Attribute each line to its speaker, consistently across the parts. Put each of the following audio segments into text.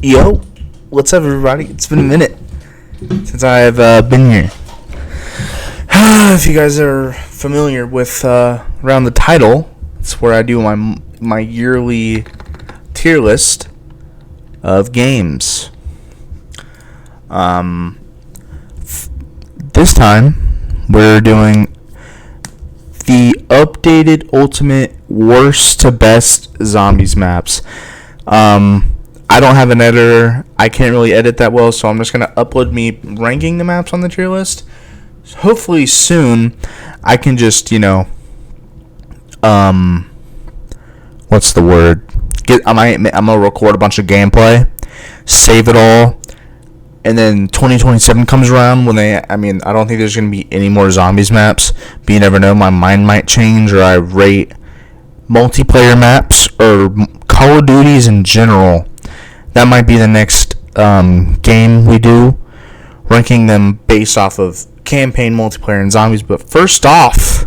Speaker 1: Yo, what's up, everybody? It's been a minute since I've been here. If you guys are familiar with around the title, it's where I do my yearly tier list of games. This time we're doing the updated Ultimate Worst to Best Zombies maps. I don't have an editor. I can't really edit that well, so I'm just going to upload me ranking the maps on the tier list. So hopefully soon I can just, what's the word? I'm going to record a bunch of gameplay, save it all, and then 2027 comes around when I don't think there's going to be any more zombies maps, but you never know, my mind might change, or I rate multiplayer maps or Call of Duties in general. That might be the next game we do, ranking them based off of campaign, multiplayer, and zombies. But first off,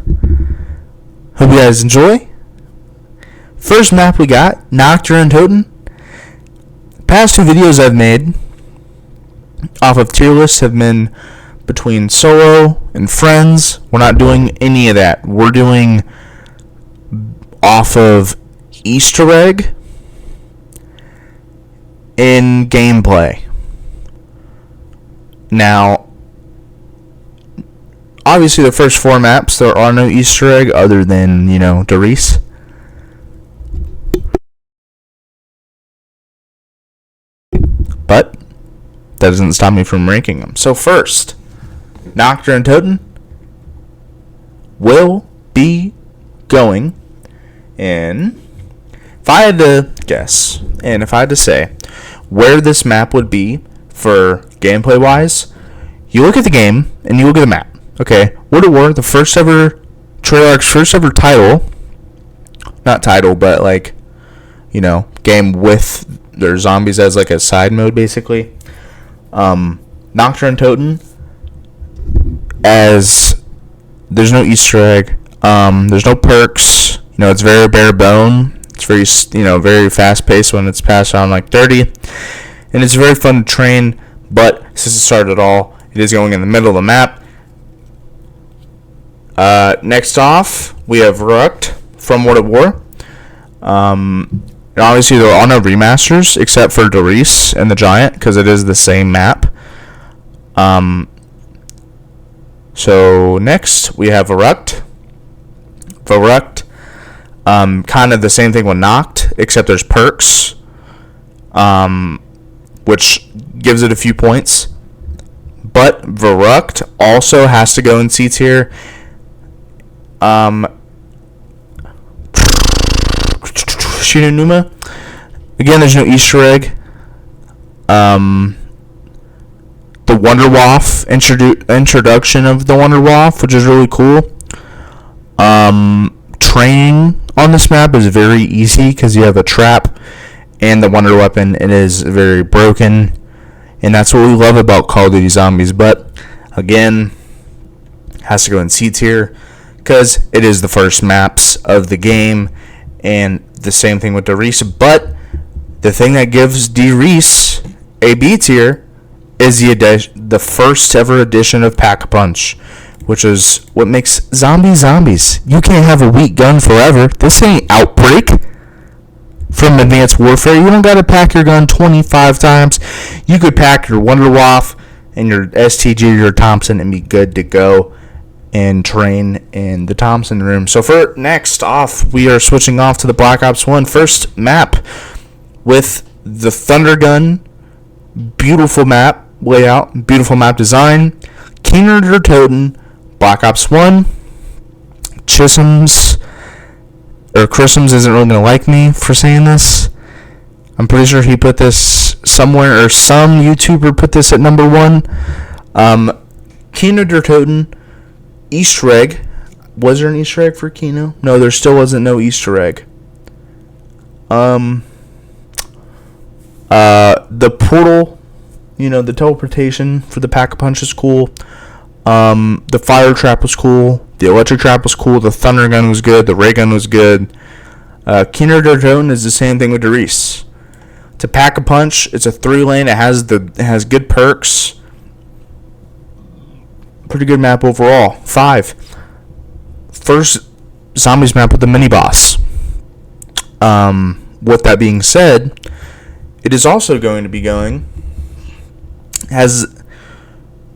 Speaker 1: hope you guys enjoy. First map we got, Nacht der Untoten. Past two videos I've made off of tier lists have been between solo and friends. We're not doing any of that. We're doing off of Easter egg in gameplay. Now, obviously the first four maps, there are no Easter egg other than, Der Riese. But that doesn't stop me from ranking them. So first, Nacht der Untoten will be going in, if I had to guess, and if I had to say where this map would be for gameplay wise, you look at the game and you look at the map. Okay, World at War, the first ever Treyarch's first ever title, not title, but game with their zombies as like a side mode basically. Nacht der Untoten, as there's no Easter egg, there's no perks. It's very bare bone. It's very, very fast paced when it's past around like 30, and it's very fun to train. But since it started all, it is going in the middle of the map. Next off, we have Verrückt from World at War. And obviously there are no remasters except for Der Riese and the Giant, because it is the same map. So next we have Verrückt. Kind of the same thing with Nacht, except there's perks, which gives it a few points. But Verrückt also has to go in C tier. Shinonuma, again, there's no Easter egg. The Wunderwaffe introduction of the Wunderwaffe, which is really cool. Training on this map is very easy because you have a trap and the wonder weapon. It is very broken, and that's what we love about Call of Duty Zombies. But again, has to go in C tier because it is the first maps of the game, and the same thing with Der Riese. But the thing that gives Der Riese a B tier is the first ever edition of Pack-a-Punch, which is what makes zombies zombies. You can't have a weak gun forever. This ain't Outbreak from Advanced Warfare. You don't gotta pack your gun 25 times. You could pack your Wunderwaffe and your STG or your Thompson and be good to go and train in the Thompson room. So for next off, we are switching off to the Black Ops 1 first map with the Thunder Gun. Beautiful map layout, beautiful map design. Kinder der Toten, Black Ops 1. Chrisms isn't really going to like me for saying this. I'm pretty sure he put this somewhere, or some YouTuber put this at number 1. Kinder der Toten, Easter egg. Was there an Easter egg for Kino? No, there still wasn't no Easter egg. The portal, the teleportation for the Pack-a-Punch is cool. The fire trap was cool. The electric trap was cool. The thunder gun was good. The ray gun was good. Kinder der Toten is the same thing with Der Riese. To pack a punch, it's a 3-lane. It has good perks. Pretty good map overall. 5. First zombies map with the mini boss. With that being said, it is also going to be has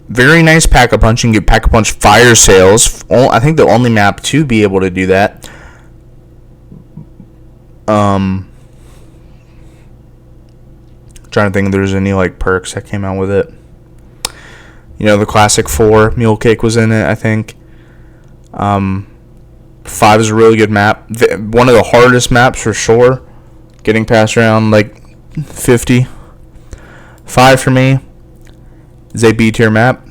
Speaker 1: very nice pack-a-punch. You can get pack-a-punch fire sales. I think the only map to be able to do that. Trying to think if there's any like perks that came out with it. You know, the classic 4 mule cake was in it, I think. 5 is a really good map. One of the hardest maps for sure. Getting past around like 50. 5 for me is a B tier map.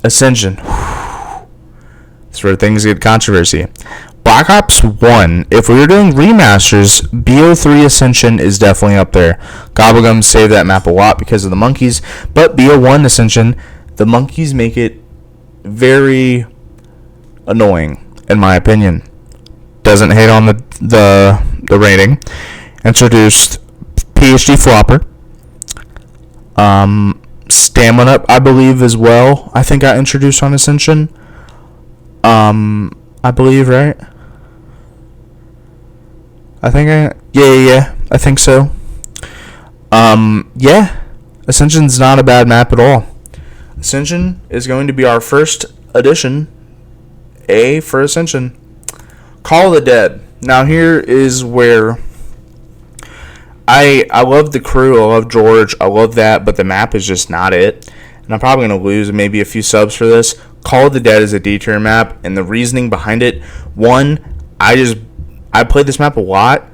Speaker 1: Ascension. That's where things get controversy. Black Ops 1, if we were doing remasters, BO3 Ascension is definitely up there. Gobblegum saved that map a lot because of the monkeys, but BO1 Ascension, the monkeys make it very annoying, in my opinion. Doesn't hate on the rating. Introduced PhD Flopper. Stamina, I believe, as well. I think I introduced on Ascension. I believe, right? I think so. Ascension's not a bad map at all. Ascension is going to be our first edition. A for Ascension. Call of the Dead. Now here is where I love the crew, I love George, I love that, but the map is just not it. And I'm probably going to lose maybe a few subs for this. Call of the Dead is a D tier map, and the reasoning behind it, one, I played this map a lot,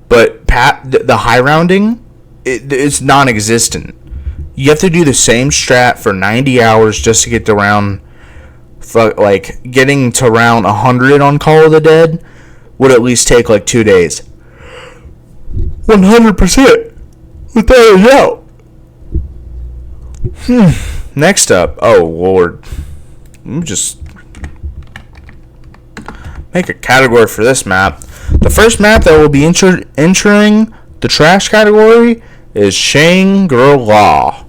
Speaker 1: but the high rounding, it's non-existent. You have to do the same strat for 90 hours just to get to round, like, getting to round 100 on Call of the Dead would at least take, like, 2 days. 100%. Without a doubt. Next up, oh, Lord. Let me just make a category for this map. The first map that will be entering the trash category is Shangri-La.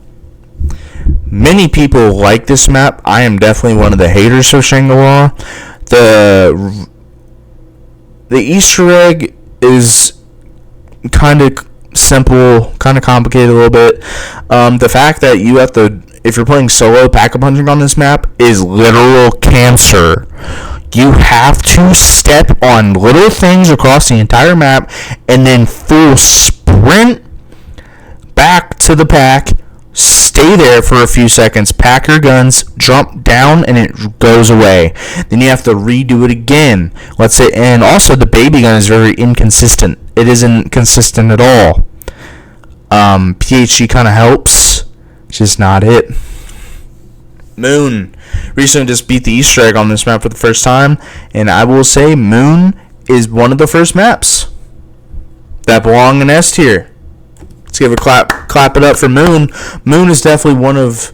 Speaker 1: Many people like this map. I am definitely one of the haters of Shangri-La. The Easter egg is kind of simple, kind of complicated a little bit. The fact that you have to, if you're playing solo, pack-a-punching on this map is literal cancer. You have to step on little things across the entire map and then full sprint back to the pack, stay there for a few seconds, pack your guns, jump down, and it goes away. Then you have to redo it again. Let's say, and also the baby gun is very inconsistent. It isn't consistent at all. PhD kind of helps, just not it. Moon recently just beat the Easter egg on this map for the first time, and I will say Moon is one of the first maps that belong in S tier. Let's give a clap it up for Moon. Moon is definitely one of,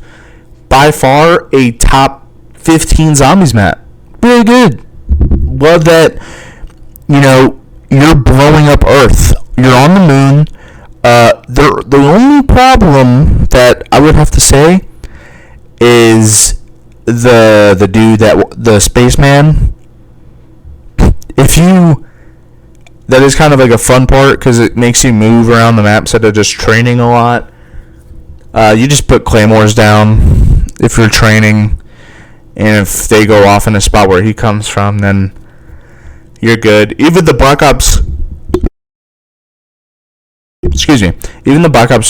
Speaker 1: by far, a top 15 zombies map. Really good. Love that, you're blowing up Earth. You're on the moon. The only problem that I would have to say is the dude, the spaceman. That is kind of like a fun part because it makes you move around the map instead of just training a lot. You just put claymores down if you're training, and if they go off in a spot where he comes from, then you're good. Even the Black Ops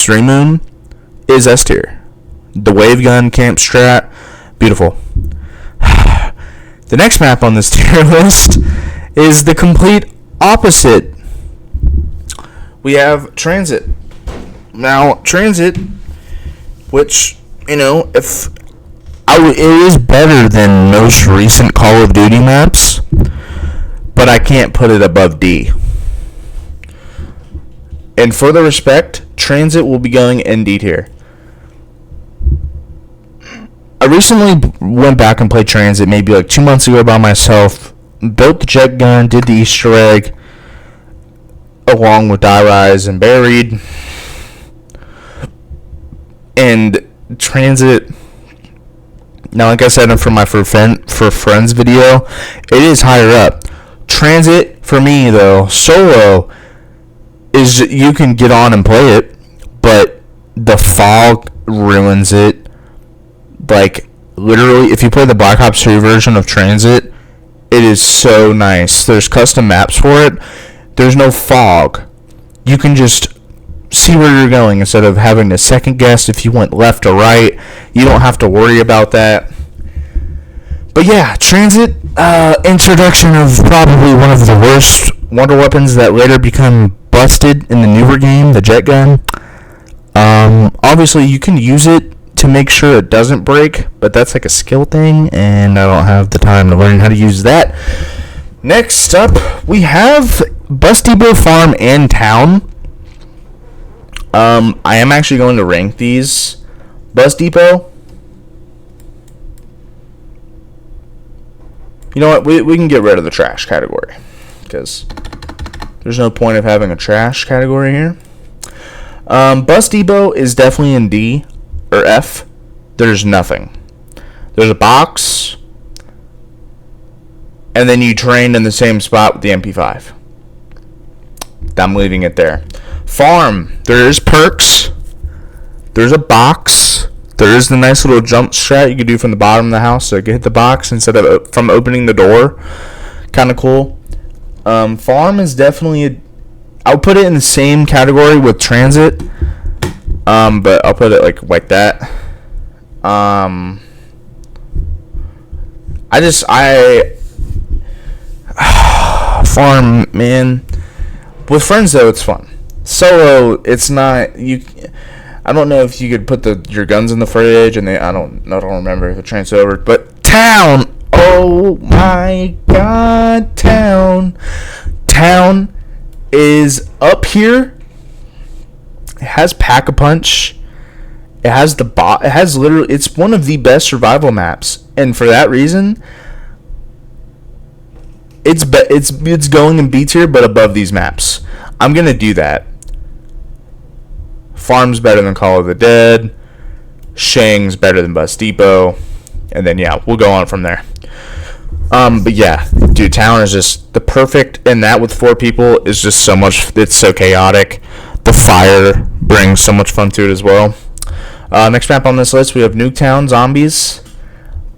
Speaker 1: 3 Moon is S tier. The wave gun camp strat, beautiful. The next map on this tier list is the complete opposite. We have Transit. Now, Transit, which, it is better than most recent Call of Duty maps, but I can't put it above D. And for the respect, Transit will be going in D tier. I recently went back and played Transit maybe like 2 months ago by myself. Built the jet gun, did the Easter egg. along with Die Rise and Buried. And Transit, now like I said for my for friends video, it is higher up. Transit for me though, solo is you can get on and play it, but the fog ruins it. Like literally, if you play the Black Ops 3 version of Transit, it is so nice. There's custom maps for it. There's no fog. You can just see where you're going instead of having to second guess if you went left or right. You don't have to worry about that. But yeah, Transit, introduction of probably one of the worst wonder weapons that later become busted in the newer game, the jet gun. Obviously you can use it to make sure it doesn't break, but that's like a skill thing, and I don't have the time to learn how to use that. Next up, we have Bus Depot, Farm, and Town. I am actually going to rank these. Bus Depot. You know what? We can get rid of the trash category, because there's no point of having a trash category here. Bus Depot is definitely in D or F. There's nothing. There's a box, and then you train in the same spot with the MP5. I'm leaving it there. Farm, there is perks. There's a box. There is the nice little jump strat you can do from the bottom of the house, so you can hit the box instead of from opening the door. Kind of cool. Farm is definitely I'll put it in the same category with Transit. But I'll put it like that. Farm, man. With friends though, it's fun. Solo, it's not. I don't know if you could put your guns in the fridge, and I don't remember if it transfers over. But Town, oh my God, Town is up here. It has Pack-a-Punch. It has the bot. It has literally. It's one of the best survival maps, and for that reason, it's going in B tier, but above these maps. I'm gonna do that. Farm's better than Call of the Dead. Shang's better than Bus Depot, and then yeah, we'll go on from there. But yeah, dude, Town is just the perfect, and that with 4 people is just so much. It's so chaotic. The fire brings so much fun to it as well. Next map on this list, we have Nuketown Zombies.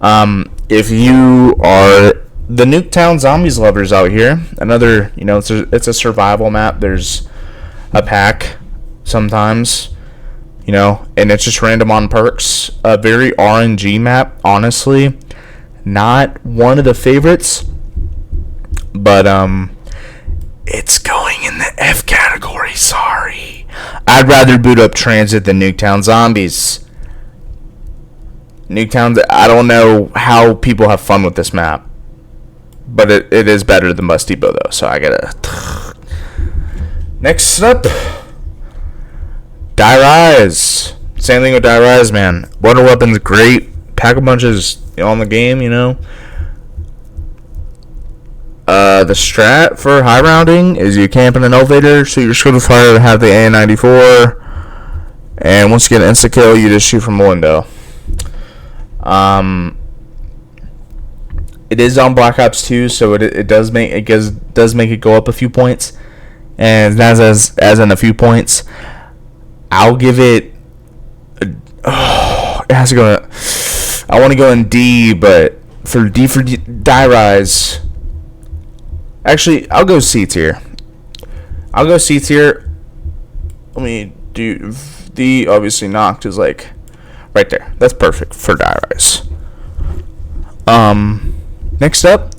Speaker 1: If you are the Nuketown Zombies lovers out here, another, it's a survival map. There's a pack sometimes, and it's just random on perks. A very RNG map, honestly. Not one of the favorites, but it's going in the F category, sorry. I'd rather boot up Transit than Nuketown Zombies. Nuketown, I don't know how people have fun with this map, but it is better than Bus Depot though, so I gotta. Next up, Die Rise. Same thing with Die Rise, man. Wonder Weapon's great. Pack-a-Punch is on the game, The strat for high rounding is you camp in an elevator, so your scope of fire to have the AN-94, and once you get an insta kill, you just shoot from a window. It is on Black Ops 2, so it does make it go up a few points, and as in a few points, I'll give it. It has to go. I want to go in D, but for Die Rise. Actually, I'll go C tier. Let me do D. Obviously, Noct is like right there. That's perfect for Die Rise. Next up,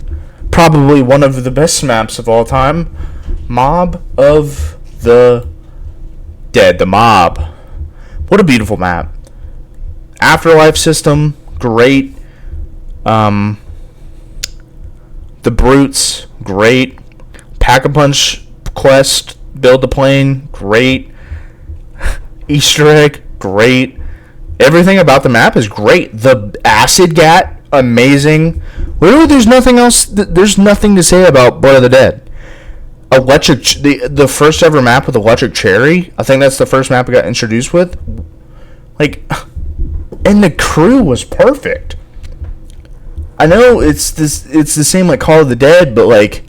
Speaker 1: probably one of the best maps of all time, Mob of the Dead. The Mob. What a beautiful map. Afterlife system, great. The Brutes, great. Pack-a-Punch quest, build the plane, great. Easter egg, great. Everything about the map is great. The acid gat, amazing. Literally, there's nothing else. There's nothing to say about Blood of the Dead. the first ever map with Electric Cherry. I think that's the first map I got introduced with. Like, and the crew was perfect. I know it's the same like Call of the Dead, but like,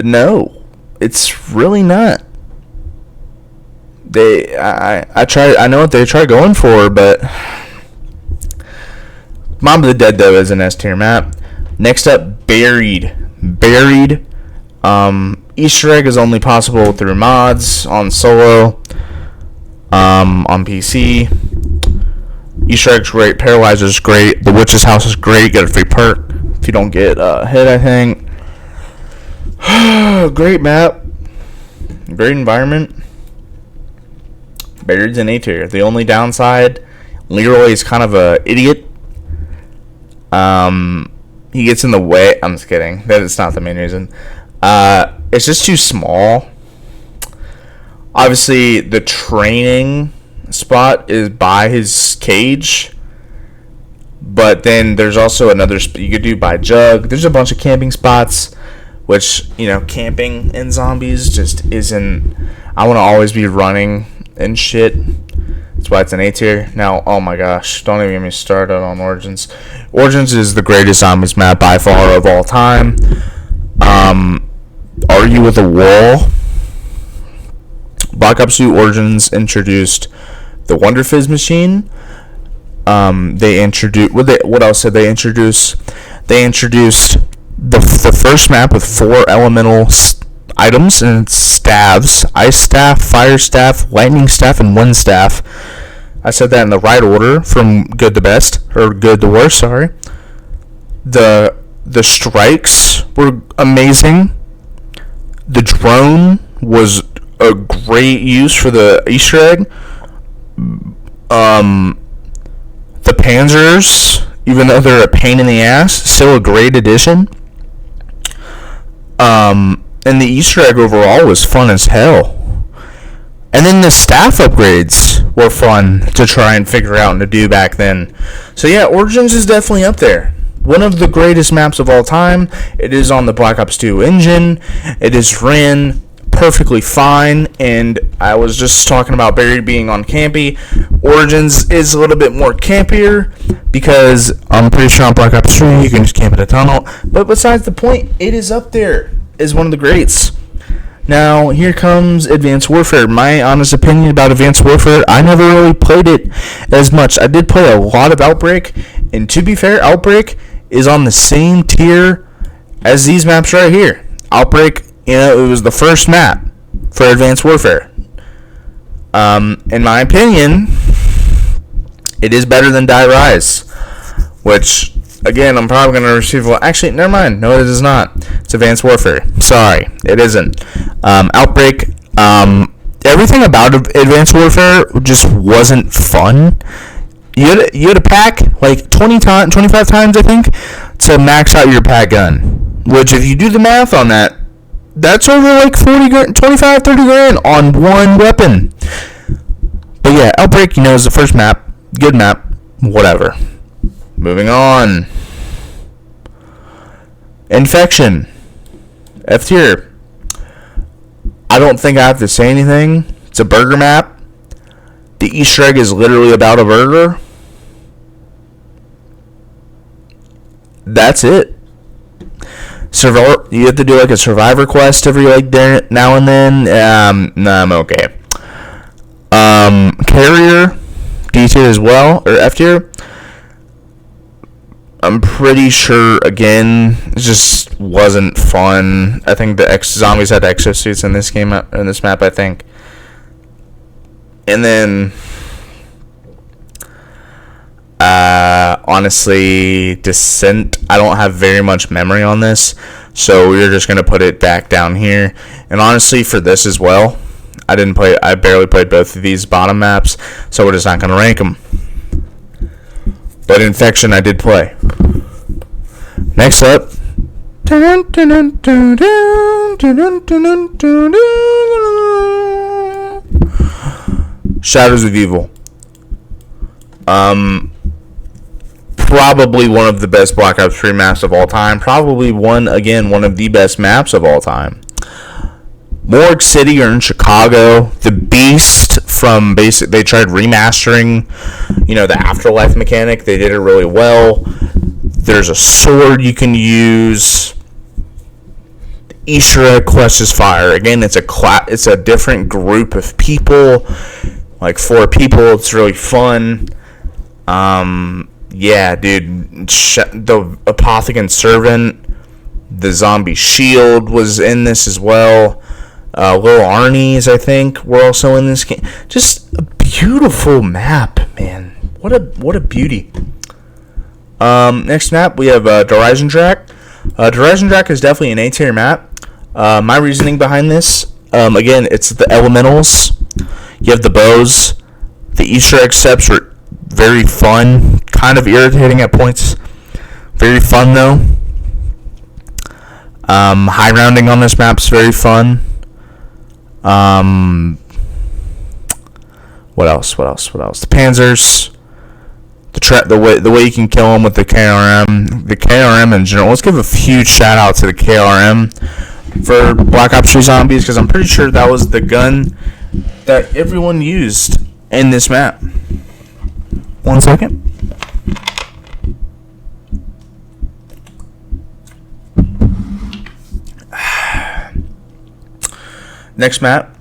Speaker 1: no, it's really not. I know what they try going for, but Mob of the Dead though is an S tier map. Next up, Buried. Easter egg is only possible through mods on solo. On PC. Easter egg's great. Paralyzer's great. The Witch's House is great. Get a free perk if you don't get hit, I think. Great map. Great environment. Buried's an A tier. The only downside, Leroy is kind of a idiot. He gets in the way. I'm just kidding. That is not the main reason. It's just too small. Obviously, the training spot is by his cage. But then there's also another you could do by Jug. There's a bunch of camping spots, which, camping in zombies just isn't. I want to always be running and shit. That's why it's an A tier. Now, oh my gosh, don't even get me started on Origins. Origins is the greatest zombies map by far of all time. Are You With a Wall? Black Ops 2 Origins introduced the Wonder Fizz machine. They introduced what else did they introduce? They introduced the first map with 4 elemental items and it's staves: ice staff, fire staff, lightning staff, and wind staff. I said that in the right order from good to best, or good to worst. Sorry. The strikes were amazing. The drone was a great use for the Easter egg. The Panzers, even though they're a pain in the ass, still a great addition. And the Easter egg overall was fun as hell. And then the staff upgrades were fun to try and figure out and to do back then. So yeah, Origins is definitely up there. One of the greatest maps of all time. It is on the Black Ops 2 engine. It is ran perfectly fine. And I was just talking about Buried being on campy. Origins is a little bit more campier because I'm pretty sure on Black Ops 3 you can just camp in a tunnel. But besides the point, it is up there. Is one of the greats. Now, here comes Advanced Warfare. My honest opinion about Advanced Warfare, I never really played it as much. I did play a lot of Outbreak, and to be fair, Outbreak is on the same tier as these maps right here. Outbreak, it was the first map for Advanced Warfare. In my opinion, it is better than Die Rise, which, again, I'm probably going to receive... Actually, never mind. No, it is not. It's Advanced Warfare. Sorry, it isn't. Outbreak, everything about Advanced Warfare just wasn't fun. You had to pack like 25 times, I think, to max out your pack gun. Which, if you do the math on that, that's over like 30 grand on one weapon. But yeah, Outbreak, is the first map. Good map. Whatever. Moving on. Infection. F tier. I don't think I have to say anything. It's a burger map. The Easter egg is literally about a burger. That's it. You have to do like a survivor quest every now and then. No, I'm okay. Carrier, D tier as well, or F tier. I'm pretty sure, again, it just wasn't fun. I think the zombies had exosuits in this map, I think. And then, honestly, Descent, I don't have very much memory on this, so we're just going to put it back down here. And honestly, for this as well, I barely played both of these bottom maps, so we're just not going to rank them. But Infection I did play. Next up. Shadows of Evil. Probably one of the best Black Ops 3 maps of all time. Probably one of the best maps of all time. Morgue City are in Chicago. The Beast from they tried remastering, the Afterlife mechanic. They did it really well. There's a sword you can use. The Easter egg quest is fire. Again, it's a different group of people, like 4 people. It's really fun. Yeah, dude. The Apothicon Servant, the Zombie Shield was in this as well. Little Arnie's, I think, were also in this game. Just a beautiful map, man. What a beauty. Next map, we have Horizon Track. Horizon Track is definitely an A-tier map. My reasoning behind this, again, it's the elementals. You have the bows. The Easter egg steps are very fun. Kind of irritating at points. Very fun, though. High rounding on this map is very fun. What else? The Panzers. The way you can kill them with the KRM. The KRM in general. Let's give a huge shout out to the KRM for Black Ops 3 Zombies, because I'm pretty sure that was the gun that everyone used in this map. 1 second. Next map,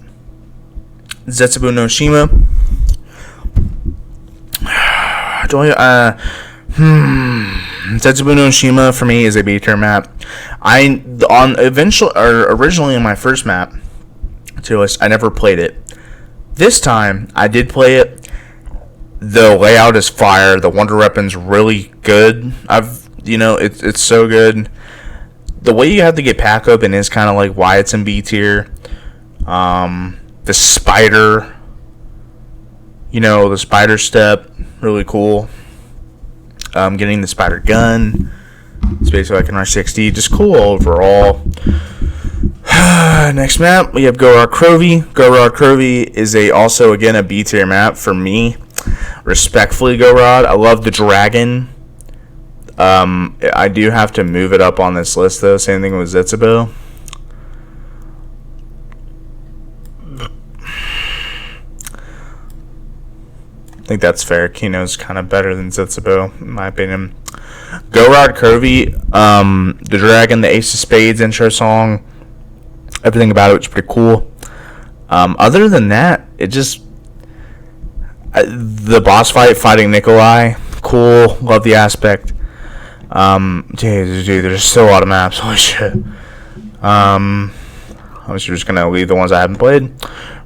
Speaker 1: Zetsubo no Shima. Zetsubo no Shima for me is a B-tier map. Originally in my first map tier list, I never played it. This time I did play it. The layout is fire. The wonder weapon's really good. It's so good. The way you have to get pack open is kind of like why it's in B tier. The spider, the spider step, really cool. Getting the spider gun, space so I can rush 60, just cool overall. Next map, we have Gorod Krovi. Gorod Krovi is also again a B tier map for me. Respectfully, Gorod. I love the dragon. I do have to move it up on this list though. Same thing with Zetsubo. I think that's fair. Kino's kind of better than Zetsubo, in my opinion. Gorod Krovi, the dragon, the Ace of Spades intro song, everything about it was pretty cool. Other than that, it just the boss fighting Nikolai, cool. Love the aspect. Dude, there's still a lot of maps. Holy shit. I was just gonna leave the ones I haven't played.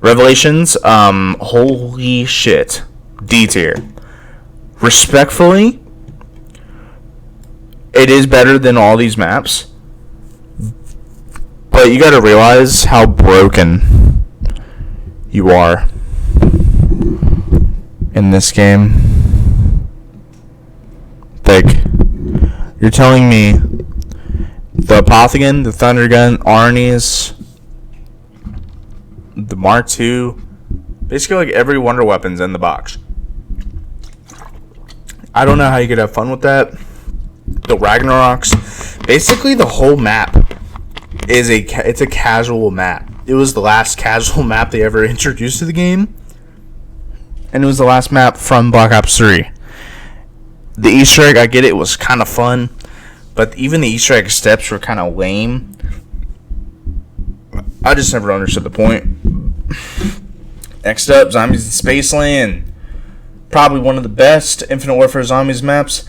Speaker 1: Revelations, holy shit. D tier. Respectfully, it is better than all these maps, but you gotta realize how broken you are in this game. Like, you're telling me the Apothicon, the Thunder Gun, Arnie's, the Mark II, basically like every wonder weapon's in the box. I don't know how you could have fun with that. The Ragnaroks, basically the whole map it's a casual map. It was the last casual map they ever introduced to the game, and it was the last map from Black Ops 3. The Easter egg, I get it, was kind of fun, but even the Easter egg steps were kind of lame. I just never understood the point. Next up, Zombies in Spaceland. Probably one of the best Infinite Warfare Zombies maps,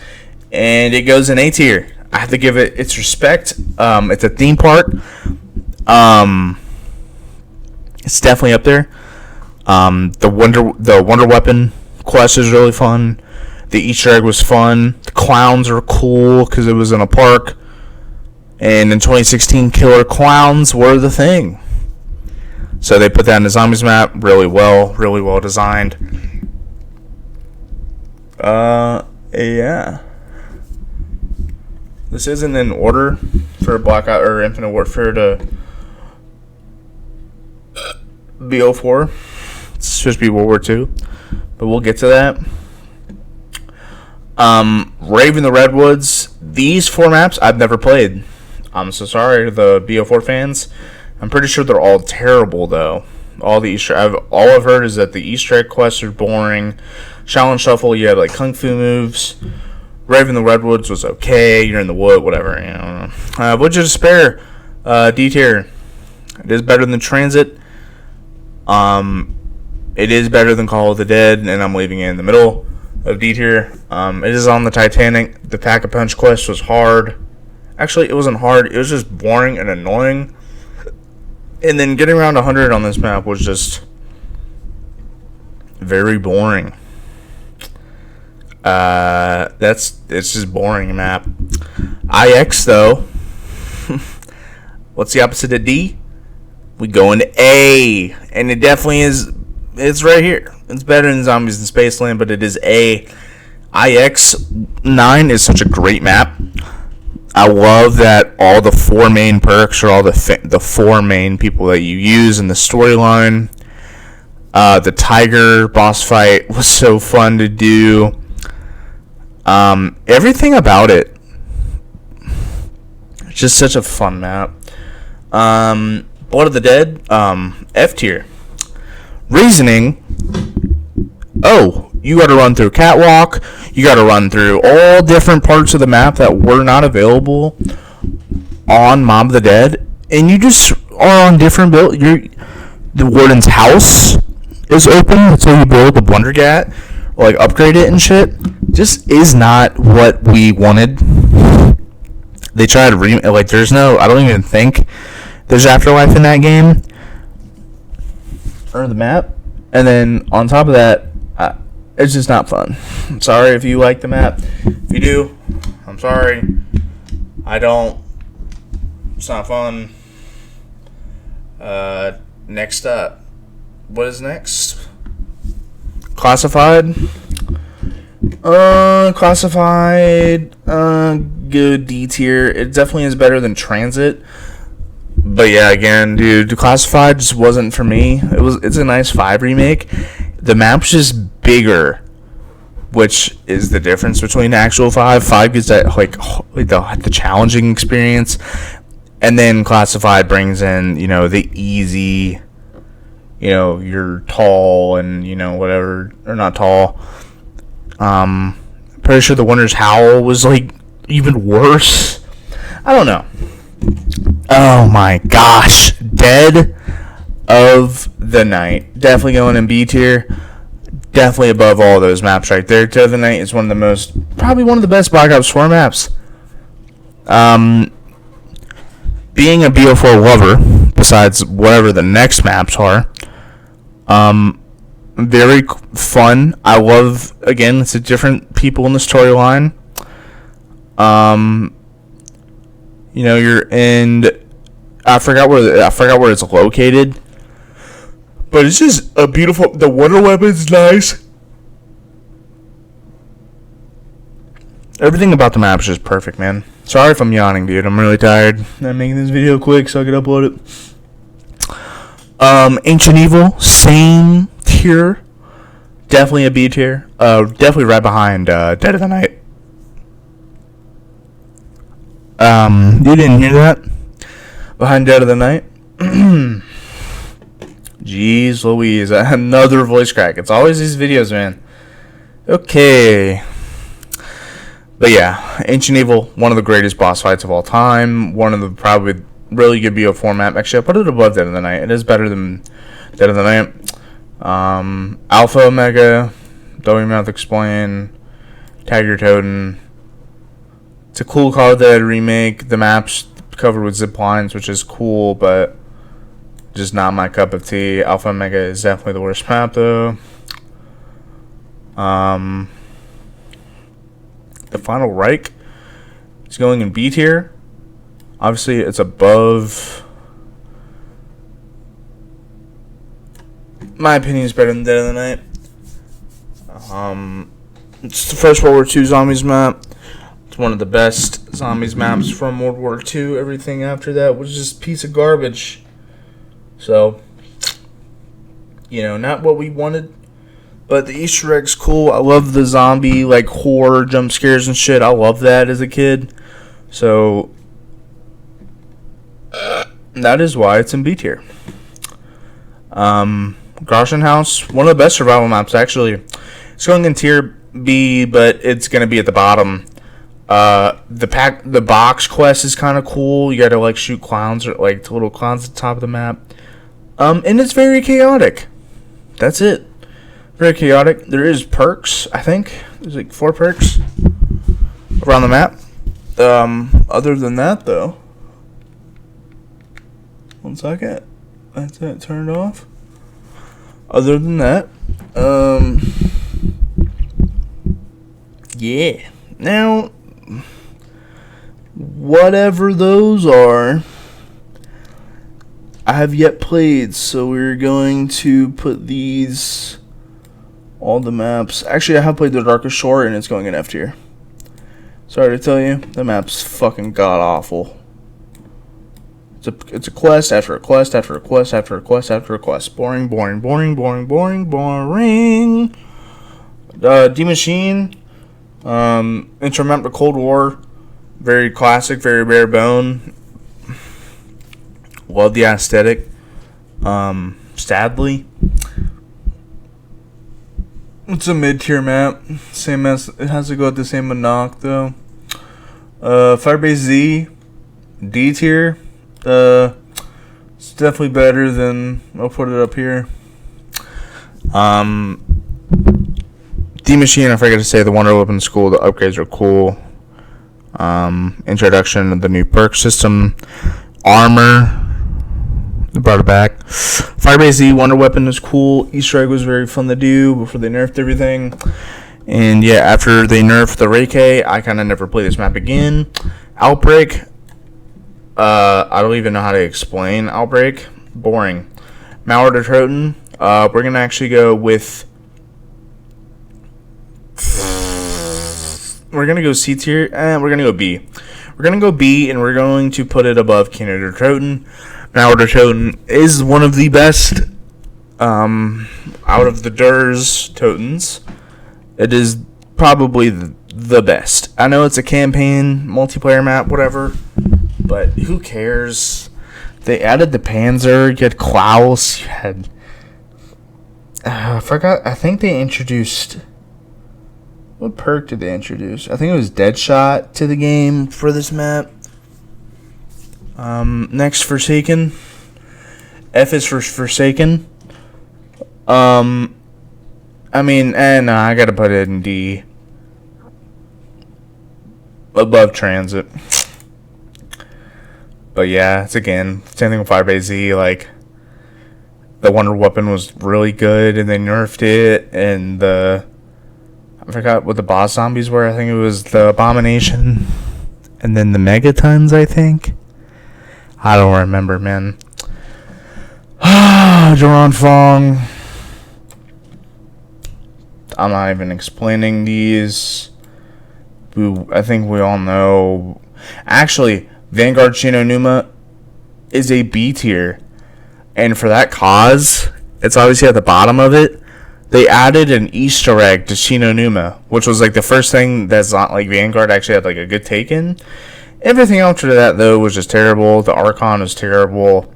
Speaker 1: and it goes in A tier. I have to give it its respect. It's a theme park. It's definitely up there. The Wonder Weapon quest is really fun. The Easter egg was fun. The clowns are cool because it was in a park. And in 2016, killer clowns were the thing. So they put that in the Zombies map really well designed. Yeah. This isn't in order for Blackout or Infinite Warfare to BO4. It's supposed to be World War II, but we'll get to that. Raven the Redwoods. These 4 maps I've never played. I'm so sorry to the BO4 fans. I'm pretty sure they're all terrible though. All I've heard is that the Easter egg quests are boring. Shaolin Shuffle, you had like kung fu moves. Raven the Redwoods was okay. You're in the wood, whatever. I don't know. What'd you Despair? D tier. It is better than Transit. It is better than Call of the Dead, and I'm leaving it in the middle of D tier. It is on the Titanic. The Pack-a-Punch quest was hard. Actually, it wasn't hard. It was just boring and annoying. And then getting around 100 on this map was just very boring. It's just boring map. IX though. What's the opposite of D? We go into A, and it definitely is. It's right here. It's better than Zombies in Spaceland, but it is A. IX9 is such a great map. I love that all the 4 main perks are all the 4 main people that you use in the storyline. The Tiger boss fight was so fun to do. Everything about it. It's just such a fun map. Blood of the Dead, F tier. Reasoning. Oh, you got to run through Catwalk. You got to run through all different parts of the map that were not available on Mob of the Dead, and you just are on different build. The Warden's house is open. That's how you build the Blundergat, or like upgrade it and shit. Just is not what we wanted. They tried to there's no. I don't even think there's afterlife in that game or the map. And then on top of that, it's just not fun. I'm sorry if you like the map. If you do, I'm sorry. I don't. It's not fun. Next up. What is next? Classified. Classified. Good D tier. It definitely is better than Transit. But yeah, again, dude, Classified just wasn't for me. It's a nice 5 remake. The map's just bigger, which is the difference between actual 5. 5 gets that the challenging experience, and then Classified brings in the easy. You're tall and whatever, or not tall. Pretty sure the Winter's Howl was even worse. I don't know. Oh my gosh, Dead of the Night, definitely going in B tier. Definitely above all those maps right there. Dead of the Night is probably one of the best Black Ops 4 maps. Being a BO4 lover, besides whatever the next maps are, very fun. I love, again, it's a different people in the storyline. You're in. I forgot where it's located, but it's just a beautiful. The water weapon's nice. Everything about the map is just perfect, man. Sorry if I'm yawning, dude. I'm really tired. I'm making this video quick so I can upload it. Ancient Evil, same tier. Definitely a B tier. Definitely right behind Dead of the Night. You didn't hear that? Behind Dead of the Night? Jeez Louise, another voice crack. It's always these videos, man. Okay. But yeah, Ancient Evil, one of the greatest boss fights of all time. One of the probably really good BO4 map. Actually, I put it above Dead of the Night. It is better than Dead of the Night. Alpha Omega, don't even have to explain. Tiger Totem. It's a cool Call of the Dead remake. The map's covered with zip lines, which is cool, but just not my cup of tea. Alpha Omega is definitely the worst map, though. The Final Reich is going in B tier. Obviously, it's above. My opinion is better than Dead of the Night. It's the first World War II Zombies map. It's one of the best Zombies maps from World War II. Everything after that was just a piece of garbage. So, not what we wanted. But the Easter egg's cool. I love the zombie, horror jump scares and shit. I love that as a kid. So, That is why it's in B tier. Groshen House, one of the best survival maps, actually. It's going in tier B, but it's going to be at the bottom. The box quest is kind of cool. You got to like shoot clowns or like little clowns at the top of the map. And it's very chaotic. That's it. Very chaotic. There is perks, I think. There's like 4 perks around the map. Other than that, though. One second. That's it. Turn it off. Other than that, yeah. Now, whatever those are, I have yet played, so we're going to put these, all the maps. Actually, I have played the Darkest Shore, and it's going in F tier. Sorry to tell you, the map's fucking god-awful. It's a quest after a quest after a quest after a quest after a quest. Boring, boring, boring, boring, boring, boring. D-Machine, Intro Map to Cold War, very classic, very bare bone. Love the aesthetic. Sadly, it's a mid-tier map. Same as it has to go with the same Monarch though. Firebase Z, D tier. It's definitely better than, I'll put it up here. D-Machine, I forgot to say, the Wonder Weapon School, the upgrades are cool. Introduction of the new perk system. Armor, they brought it back. Firebase Z, Wonder Weapon is cool. Easter egg was very fun to do before they nerfed everything. And yeah, after they nerfed the Reiki, I kind of never played this map again. Outbreak, I don't even know how to explain Outbreak. Boring. Malware to Troton. We're going to actually go with... We're going to go C tier. We're going to go B. We're going to go B, and we're going to put it above Canada Troton. Malware to Troton is one of the best out of the DURS Totons. It is probably the best. I know it's a campaign, multiplayer map, whatever. But who cares? They added the Panzer, you had Klaus, you had... I forgot, I think they introduced... What perk did they introduce? I think it was Deadshot to the game for this map. Next, Forsaken. F is for Forsaken. I mean, no, I gotta put it in D. Above Transit. But yeah, it's again, same thing with Firebase Z, like, the Wonder Weapon was really good, and they nerfed it, and I forgot what the boss zombies were, I think it was the Abomination, and then the Megatons, I think? I don't remember, man. Joran Fong. I'm not even explaining these. I think we all know. Actually, Vanguard Shi No Numa is a B tier. And for that cause, it's obviously at the bottom of it. They added an Easter egg to Shi No Numa, which was like the first thing that's not like Vanguard actually had like a good take in. Everything after that, though, was just terrible. The Archon was terrible.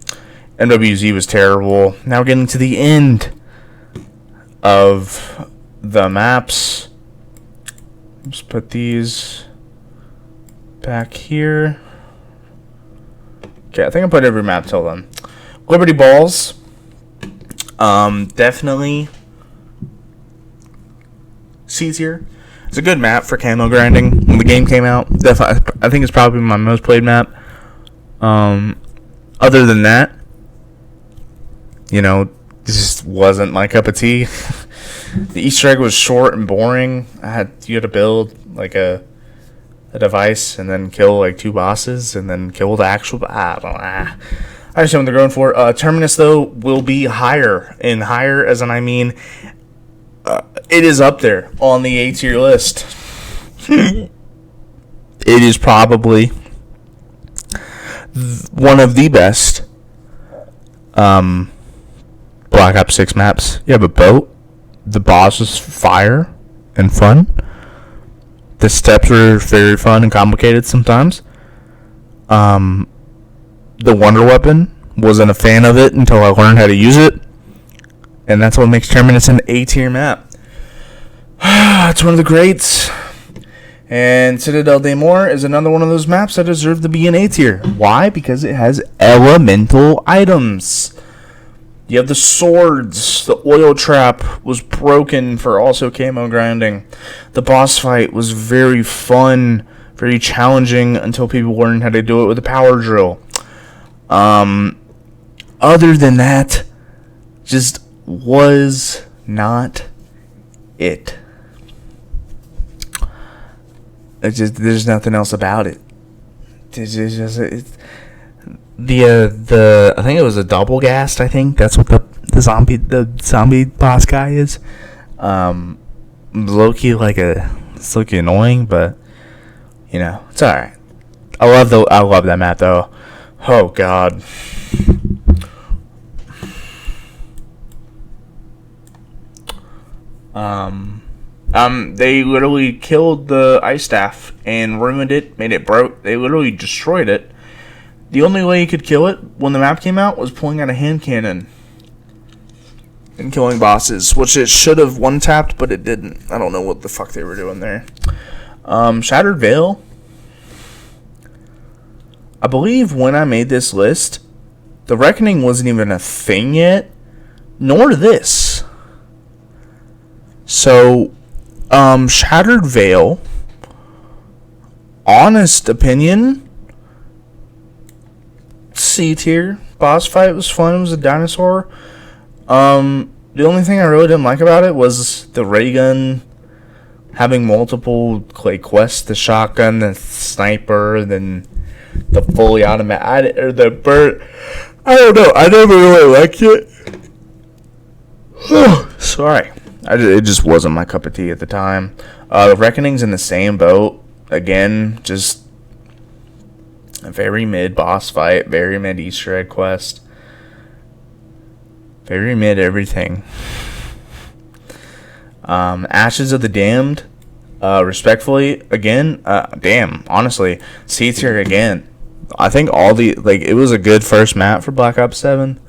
Speaker 1: MWZ was terrible. Now getting to the end of the maps. Let's put these back here. Okay, I think I put every map till then. Liberty Balls. Definitely C tier. It's a good map for camo grinding. When the game came out, definitely, I think it's probably my most played map. Other than that, you know, this just wasn't my cup of tea. The Easter egg was short and boring. You had to build like a device and then kill like 2 bosses and then kill the actual. I don't know. I just know what they're going for. Terminus though will be higher, and higher as in I mean, it is up there on the A tier list. It is probably one of the best Black Ops 6 maps. You have a boat. The boss is fire and fun. The steps are very fun and complicated sometimes. The Wonder Weapon Wasn't a fan of it until I learned how to use it. And that's what makes Terminus an A-tier map. It's one of the greats. And Citadel de Mor is another one of those maps that deserve to be an A-tier. Why? Because it has elemental items. You have the swords. The oil trap was broken for also camo grinding. The boss fight was very fun, very challenging until people learned how to do it with a power drill. Other than that, just was not it. There's nothing else about it. I think it was a double ghast. I think that's what the zombie boss guy is. Low-key it's low-key annoying, but it's all right. I love that map though. Oh god. They literally killed the ice staff and ruined it, made it broke. They literally destroyed it. The only way you could kill it when the map came out was pulling out a hand cannon and killing bosses, which it should have one-tapped, but it didn't. I don't know what the fuck they were doing there. Shattered Veil. I believe when I made this list, the Reckoning wasn't even a thing yet, nor this. So, Shattered Veil, honest opinion, C tier. Boss fight was fun. It was a dinosaur. The only thing I really didn't like about it was the ray gun having multiple quests: the shotgun, the sniper, then the fully automatic, or the bird. I don't know. I never really liked it. Sorry. It just wasn't my cup of tea at the time. The Reckoning's in the same boat. Again, just a very mid boss fight, very mid Easter egg quest, very mid everything. Ashes of the Damned, respectfully, again, honestly, C tier again. I think it was a good first map for Black Ops 7.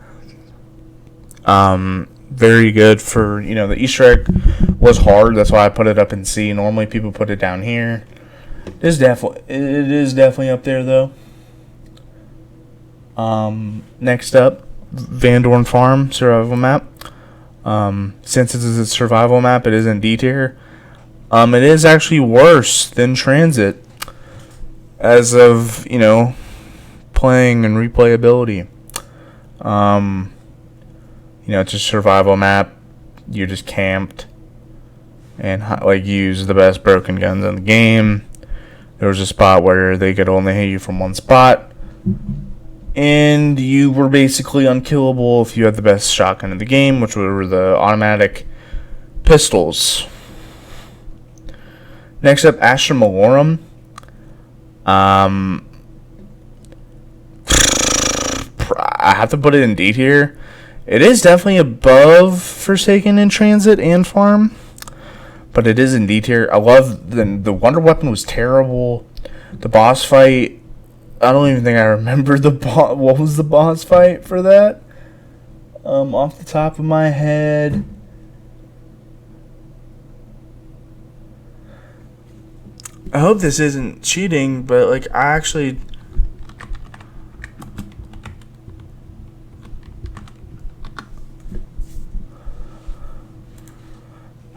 Speaker 1: Very good for, the Easter egg was hard. That's why I put it up in C. Normally people put it down here. It is definitely up there though. Next up, Van Dorn Farm survival map. Since it is a survival map, it is in D tier. It is actually worse than Transit as of, playing and replayability. It's a survival map. You're just camped and use the best broken guns in the game. There was a spot where they could only hit you from one spot, and you were basically unkillable if you had the best shotgun in the game, which were the automatic pistols. Next up, Astra Malorum. I have to put it in D tier. It is definitely above Forsaken in Transit and Farm, but it is in D tier. I love the Wonder Weapon was terrible. The boss fight, I don't even think I remember what was the boss fight for that. Off the top of my head, I hope this isn't cheating, but I actually.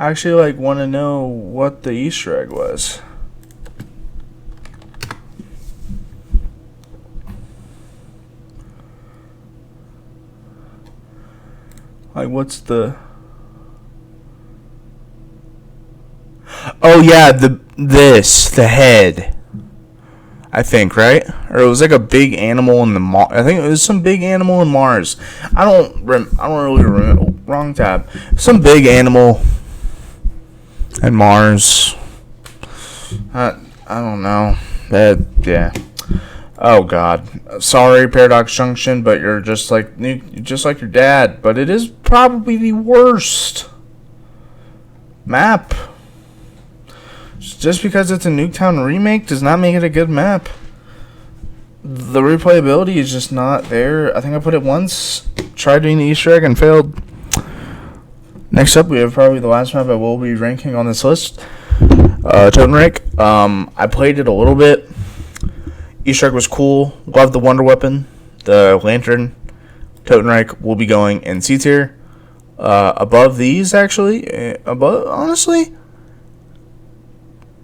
Speaker 1: Want to know what the Easter egg was. What's the... Oh yeah, the head. I think, right? Or it was a big animal in the I think it was some big animal in Mars. I don't really remember. Wrong tab. Some big animal and Mars. I don't know. Yeah. Oh God. Sorry, Paradox Junction, but you're just like your dad. But it is probably the worst map. Just because it's a Nuketown remake does not make it a good map. the replayability is just not there. I think I put it once, tried doing the Easter egg and failed. Next up, we have probably the last map I will be ranking on this list. Totenreich. I played it a little bit. Easter egg was cool. Loved the Wonder Weapon. The Lantern. Totenreich will be going in C tier. Above these, actually. Honestly.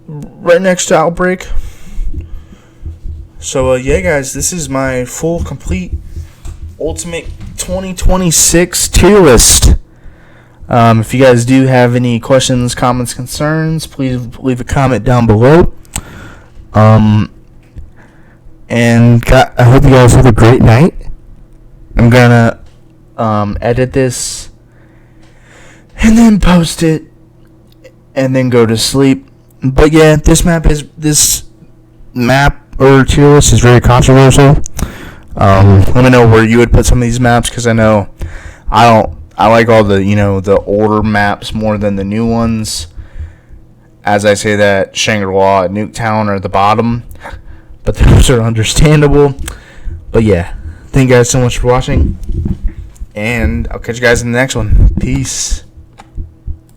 Speaker 1: Right next to Outbreak. So, yeah, guys, this is my full, complete, ultimate 2026 tier list. If you guys do have any questions, comments, concerns, please leave a comment down below. And I hope you guys have a great night. I'm gonna edit this and then post it and then go to sleep. But yeah, this map or tier list is very controversial. Let me know where you would put some of these maps, because I know I like all the the older maps more than the new ones. As I say that, Shangri-La and Nuketown are at the bottom, but those are understandable. But yeah, thank you guys so much for watching, and I'll catch you guys in the next one. Peace.